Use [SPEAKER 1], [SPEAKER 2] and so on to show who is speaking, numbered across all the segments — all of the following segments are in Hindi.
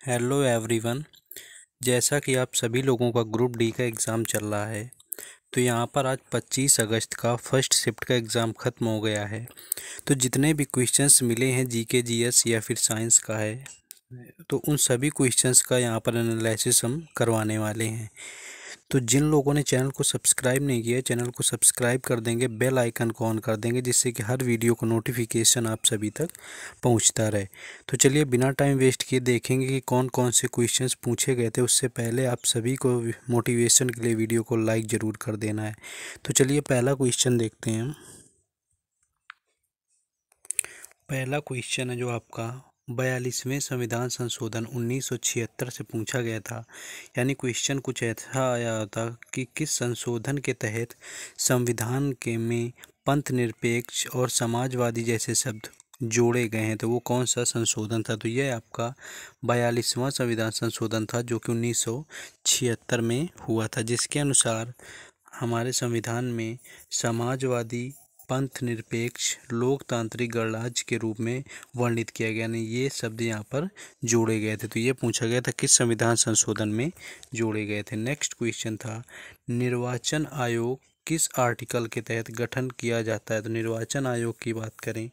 [SPEAKER 1] Hello everyone. जैसा कि आप सभी लोगों का ग्रुप डी का एग्ज़ाम चल रहा है, तो यहाँ पर आज 25 अगस्त का फर्स्ट शिफ्ट का एग्ज़ाम ख़त्म हो गया है। तो जितने भी क्वेश्चंस मिले हैं जीके जीएस या फिर साइंस का है, तो उन सभी क्वेश्चंस का यहाँ पर एनालिसिस हम करवाने वाले हैं। तो जिन लोगों ने चैनल को सब्सक्राइब नहीं किया है, चैनल को सब्सक्राइब कर देंगे, बेल आइकन को ऑन कर देंगे, जिससे कि हर वीडियो को नोटिफिकेशन आप सभी तक पहुंचता रहे। तो चलिए बिना टाइम वेस्ट किए देखेंगे कि कौन कौन से क्वेश्चंस पूछे गए थे। उससे पहले आप सभी को मोटिवेशन के लिए वीडियो को लाइक ज़रूर कर देना है। तो चलिए पहला क्वेश्चन देखते हैं हम। पहला क्वेश्चन है जो आपका 42वें संविधान संशोधन 1976 से पूछा गया था। यानी क्वेश्चन कुछ ऐसा आया था कि किस संशोधन के तहत संविधान के में पंथ निरपेक्ष और समाजवादी जैसे शब्द जोड़े गए हैं। तो वो कौन सा संशोधन था? तो ये आपका 42वां संविधान संशोधन था, जो कि 1976 में हुआ था, जिसके अनुसार हमारे संविधान में समाजवादी, पंथ निरपेक्ष, लोकतांत्रिक गणराज्य के रूप में वर्णित किया गया। नहीं, ये शब्द यहाँ पर जोड़े गए थे। तो ये पूछा गया था किस संविधान संशोधन में जोड़े गए थे। नेक्स्ट क्वेश्चन था निर्वाचन आयोग किस आर्टिकल के तहत गठन किया जाता है? तो निर्वाचन आयोग की बात करें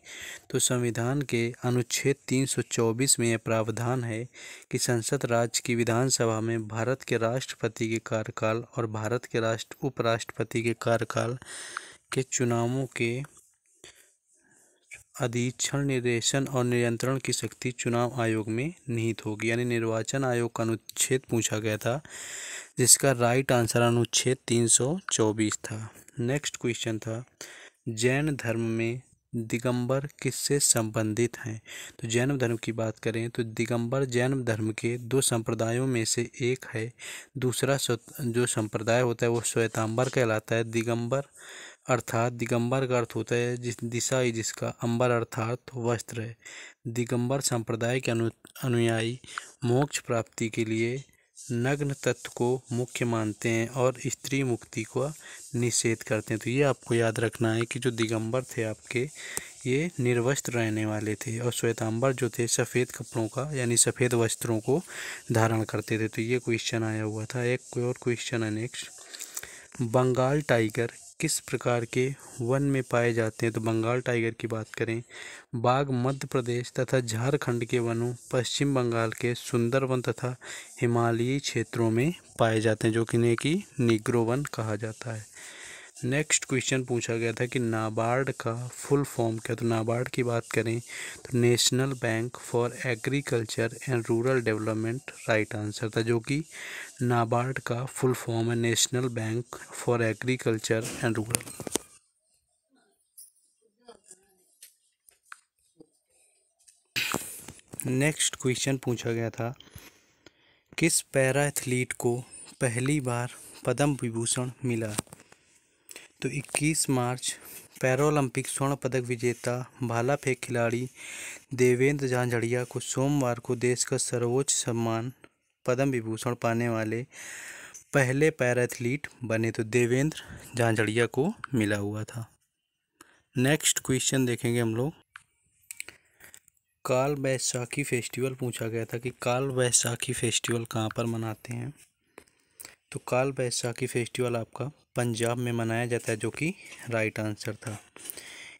[SPEAKER 1] तो संविधान के अनुच्छेद 324 में यह प्रावधान है कि संसद राज्य की विधानसभा में भारत के राष्ट्रपति के कार्यकाल और भारत के उपराष्ट्रपति के कार्यकाल के चुनावों के अधीक्षण, निर्देशन और नियंत्रण की शक्ति चुनाव आयोग में निहित होगी। यानी निर्वाचन आयोग का अनुच्छेद पूछा गया था, जिसका राइट आंसर अनुच्छेद 324 था। नेक्स्ट क्वेश्चन था जैन धर्म में दिगंबर किससे संबंधित हैं? तो जैन धर्म की बात करें तो दिगंबर जैन धर्म के दो संप्रदायों में से एक है। दूसरा जो संप्रदाय होता है वो श्वेतांबर कहलाता है। दिगंबर अर्थात दिगंबर का अर्थ होता है जिस दिशा ही जिसका, अंबर अर्थात वस्त्र है। दिगंबर संप्रदाय के अनुयायी मोक्ष प्राप्ति के लिए नग्न तत्व को मुख्य मानते हैं और स्त्री मुक्ति को निषेध करते हैं। तो ये आपको याद रखना है कि जो दिगंबर थे आपके, ये निर्वस्त्र रहने वाले थे, और श्वेतांबर जो थे सफ़ेद कपड़ों का यानी सफ़ेद वस्त्रों को धारण करते थे। तो ये क्वेश्चन आया हुआ था। एक कोई और क्वेश्चन है नेक्स्ट, बंगाल टाइगर किस प्रकार के वन में पाए जाते हैं? तो बंगाल टाइगर की बात करें, बाघ मध्य प्रदेश तथा झारखंड के वनों, पश्चिम बंगाल के सुंदरवन तथा हिमालयी क्षेत्रों में पाए जाते हैं, जो कि इन्हें की नीग्रो वन कहा जाता है। नेक्स्ट क्वेश्चन पूछा गया था कि नाबार्ड का फुल फॉर्म क्या? तो नाबार्ड की बात करें तो national bank for agriculture and rural development right answer था, जो कि नाबार्ड का फुल फॉर्म है national bank for agriculture and rural. Next question पूछा गया था किस पैरा एथलीट को पहली बार पद्म विभूषण मिला? तो 21 मार्च पैरालंपिक स्वर्ण पदक विजेता भाला फेंक खिलाड़ी देवेंद्र झांझड़िया को सोमवार को देश का सर्वोच्च सम्मान पद्म विभूषण पाने वाले पहले पैरा एथलीट बने। तो देवेंद्र झांझड़िया को मिला हुआ था। नेक्स्ट क्वेश्चन देखेंगे हम लोग, काल बैसाखी फेस्टिवल पूछा गया था कि काल बैसाखी फेस्टिवल कहाँ पर मनाते हैं? तो काल बैसाखी फेस्टिवल आपका पंजाब में मनाया जाता है, जो कि राइट आंसर था।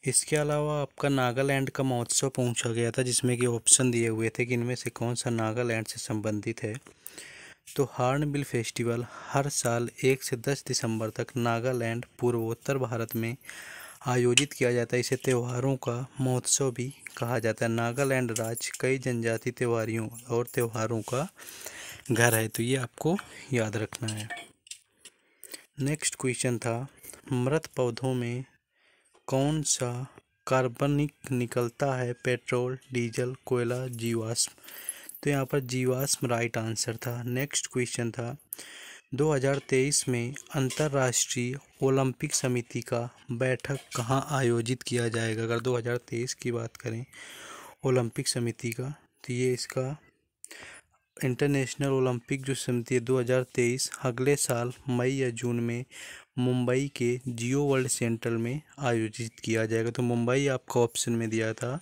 [SPEAKER 1] इसके अलावा आपका नागालैंड का महोत्सव पूछा गया था, जिसमें कि ऑप्शन दिए हुए थे कि इनमें से कौन सा नागालैंड से संबंधित है। तो हॉर्नबिल फेस्टिवल हर साल 1 से 10 दिसंबर तक नागालैंड पूर्वोत्तर भारत में आयोजित किया जाता है। इसे त्योहारों का महोत्सव भी कहा जाता है। नागालैंड राज्य कई जनजाति त्योहारियों और त्योहारों का घर है। तो ये आपको याद रखना है। नेक्स्ट क्वेश्चन था मृत पौधों में कौन सा कार्बनिक निकलता है? पेट्रोल, डीजल, कोयला, जीवाश्म। तो यहाँ पर जीवाश्म राइट आंसर था। नेक्स्ट क्वेश्चन था 2023 में अंतर्राष्ट्रीय ओलंपिक समिति का बैठक कहाँ आयोजित किया जाएगा? अगर 2023 की बात करें ओलंपिक समिति का, तो ये इसका इंटरनेशनल ओलंपिक जो समिति है 2023 अगले साल मई या जून में मुंबई के जियो वर्ल्ड सेंटर में आयोजित किया जाएगा। तो मुंबई आपका ऑप्शन में दिया था,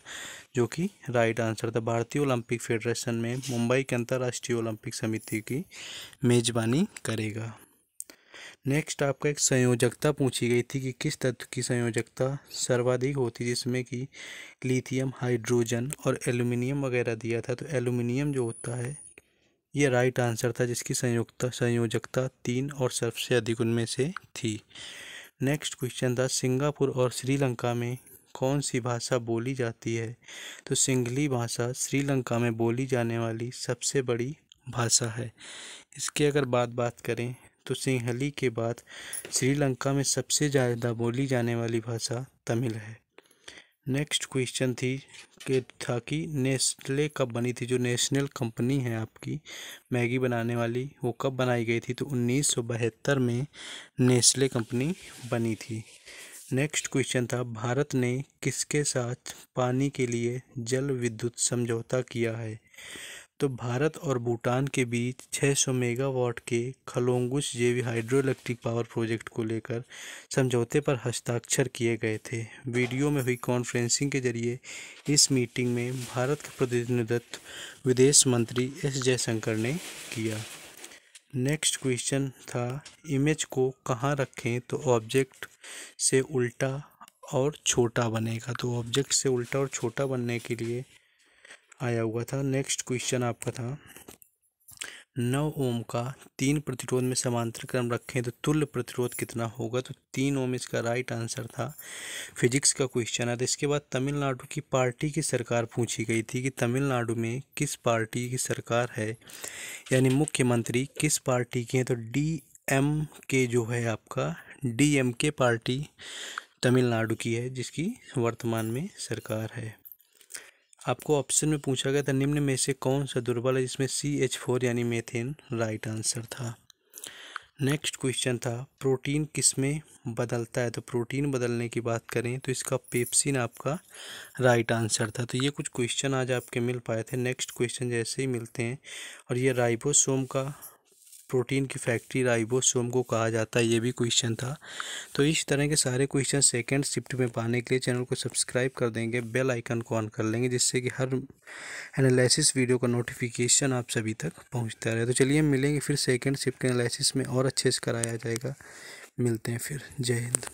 [SPEAKER 1] जो कि राइट आंसर था। भारतीय ओलंपिक फेडरेशन में मुंबई के अंतर्राष्ट्रीय ओलंपिक समिति की मेजबानी करेगा। नेक्स्ट आपका एक संयोजकता पूछी गई थी कि किस तत्व की संयोजकता सर्वाधिक होती है, जिसमें कि लिथियम, हाइड्रोजन और एल्यूमिनियम वगैरह दिया था। तो एल्यूमिनियम जो होता है ये राइट आंसर था, जिसकी संयोजकता 3 और सबसे अधिक उनमें से थी। नेक्स्ट क्वेश्चन था सिंगापुर और श्रीलंका में कौन सी भाषा बोली जाती है। तो सिंगली भाषा श्रीलंका में बोली जाने वाली सबसे बड़ी भाषा है। इसकी अगर बात करें तो सिंहली के बाद श्रीलंका में सबसे ज़्यादा बोली जाने वाली भाषा तमिल है। नेक्स्ट क्वेश्चन था कि नेस्ले कब बनी थी। जो नेशनल कंपनी है आपकी मैगी बनाने वाली, वो कब बनाई गई थी। तो 1972 में नेस्ले कंपनी बनी थी। नेक्स्ट क्वेश्चन था भारत ने किसके साथ पानी के लिए जल विद्युत समझौता किया है। तो भारत और भूटान के बीच 600 मेगावाट के खलोंगुस जेवी हाइड्रो इलेक्ट्रिक पावर प्रोजेक्ट को लेकर समझौते पर हस्ताक्षर किए गए थे। वीडियो में हुई कॉन्फ्रेंसिंग के जरिए इस मीटिंग में भारत का प्रतिनिधित्व विदेश मंत्री एस जयशंकर ने किया। नेक्स्ट क्वेश्चन था इमेज को कहाँ रखें तो ऑब्जेक्ट से उल्टा और छोटा बनेगा। तो ऑब्जेक्ट से उल्टा और छोटा बनने के लिए आया हुआ था। नेक्स्ट क्वेश्चन आपका था 9 ओम का 3 प्रतिरोध में समांतर क्रम रखें तो तुल्य प्रतिरोध कितना होगा। तो 3 ओम इसका राइट आंसर था। फिजिक्स का क्वेश्चन है। तो इसके बाद तमिलनाडु की पार्टी की सरकार पूछी गई थी कि तमिलनाडु में किस पार्टी की सरकार है, यानी मुख्यमंत्री किस पार्टी के हैं। तो DMK जो है आपका DMK पार्टी तमिलनाडु की है, जिसकी वर्तमान में सरकार है। आपको ऑप्शन में पूछा गया था निम्न में से कौन सा दुर्बल है, जिसमें CH4 यानी मीथेन राइट आंसर था। नेक्स्ट क्वेश्चन था प्रोटीन किसमें बदलता है। तो प्रोटीन बदलने की बात करें तो इसका पेप्सिन आपका राइट आंसर था। तो ये कुछ क्वेश्चन आज आपके मिल पाए थे। नेक्स्ट क्वेश्चन जैसे ही मिलते हैं, और ये राइबोसोम का प्रोटीन की फैक्ट्री राइबोसोम को कहा जाता है, ये भी क्वेश्चन था। तो इस तरह के सारे क्वेश्चन सेकंड शिफ्ट में पाने के लिए चैनल को सब्सक्राइब कर देंगे, बेल आइकन को ऑन कर लेंगे, जिससे कि हर एनालिसिस वीडियो का नोटिफिकेशन आप सभी तक पहुंचता रहे। तो चलिए मिलेंगे फिर सेकंड शिफ्ट एनालिसिस में, और अच्छे से कराया जाएगा। मिलते हैं फिर। जय हिंद।